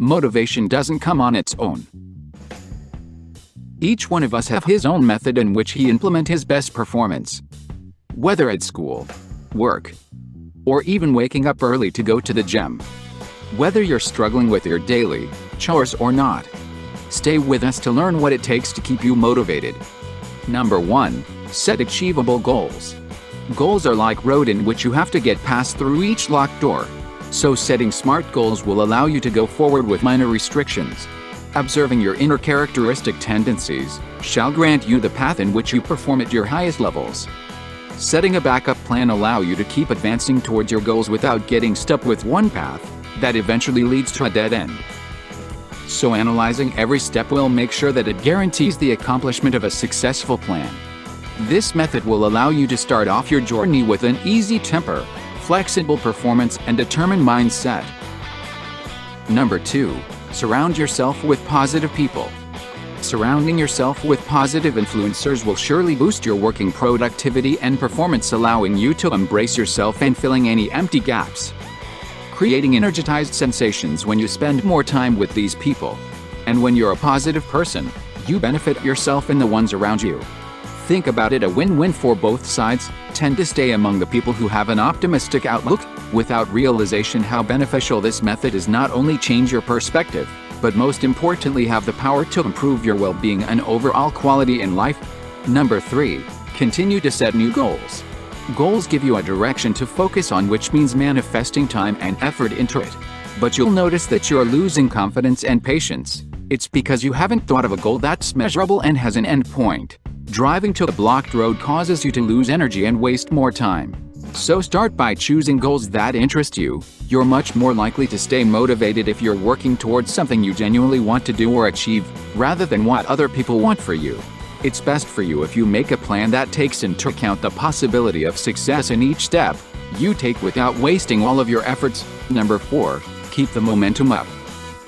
Motivation doesn't come on its own. Each one of us have his own method in which he implement his best performance. Whether at school, work, or even waking up early to go to the gym. Whether you're struggling with your daily chores or not, stay with us to learn what it takes to keep you motivated. Number 1. Set achievable goals. Goals are like road in which you have to get past through each locked door. So setting smart goals will allow you to go forward with minor restrictions. Observing your inner characteristic tendencies shall grant you the path in which you perform at your highest levels. Setting a backup plan allow you to keep advancing towards your goals without getting stuck with one path that eventually leads to a dead end. So analyzing every step will make sure that it guarantees the accomplishment of a successful plan. This method will allow you to start off your journey with an easy temper, flexible performance, and determined mindset. Number 2. Surround yourself with positive people. Surrounding yourself with positive influencers will surely boost your working productivity and performance, allowing you to embrace yourself and filling any empty gaps. Creating energized sensations when you spend more time with these people. And when you're a positive person, you benefit yourself and the ones around you. Think about it, a win-win for both sides. Tend to stay among the people who have an optimistic outlook, without realization how beneficial this method is. Not only change your perspective, but most importantly have the power to improve your well-being and overall quality in life. Number 3. Continue to set new goals. Goals give you a direction to focus on, which means manifesting time and effort into it. But you'll notice that you're losing confidence and patience. It's because you haven't thought of a goal that's measurable and has an end point. Driving to a blocked road causes you to lose energy and waste more time. So start by choosing goals that interest you. You're much more likely to stay motivated if you're working towards something you genuinely want to do or achieve, rather than what other people want for you. It's best for you if you make a plan that takes into account the possibility of success in each step you take without wasting all of your efforts. Number 4. Keep the momentum up.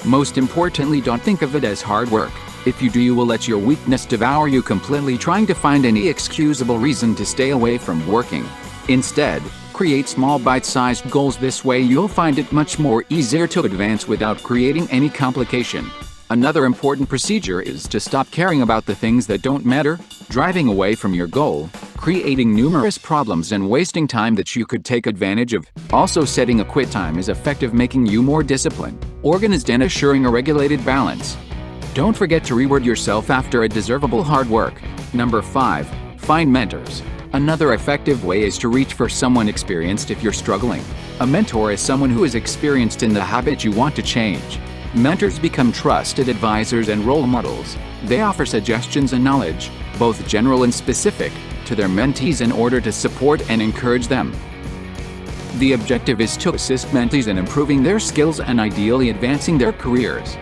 Most importantly, don't think of it as hard work. If you do, you will let your weakness devour you completely, trying to find any excusable reason to stay away from working. Instead, create small bite-sized goals. This way you'll find it much more easier to advance without creating any complication. Another important procedure is to stop caring about the things that don't matter, driving away from your goal, creating numerous problems and wasting time that you could take advantage of. Also, setting a quit time is effective, making you more disciplined, organized, and assuring a regulated balance. Don't forget to reward yourself after a deservable hard work. Number 5. Find mentors. Another effective way is to reach for someone experienced if you're struggling. A mentor is someone who is experienced in the habit you want to change. Mentors become trusted advisors and role models. They offer suggestions and knowledge, both general and specific, to their mentees in order to support and encourage them. The objective is to assist mentees in improving their skills and ideally advancing their careers,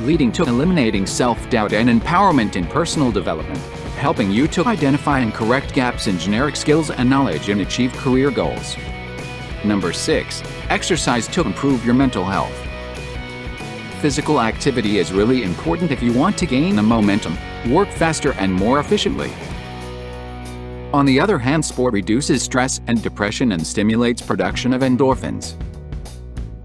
leading to eliminating self-doubt and empowerment in personal development, helping you to identify and correct gaps in generic skills and knowledge and achieve career goals. Number 6. Exercise to improve your mental health. Physical activity is really important if you want to gain the momentum, work faster and more efficiently. On the other hand, sport reduces stress and depression and stimulates production of endorphins.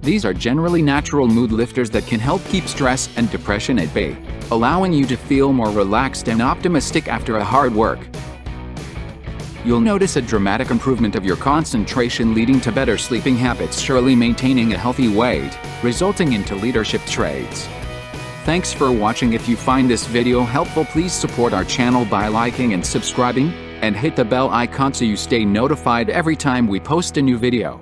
These are generally natural mood lifters that can help keep stress and depression at bay, allowing you to feel more relaxed and optimistic after a hard work. You'll notice a dramatic improvement of your concentration, leading to better sleeping habits, surely maintaining a healthy weight, resulting into leadership traits. Thanks for watching. If you find this video helpful, please support our channel by liking and subscribing, and hit the bell icon so you stay notified every time we post a new video.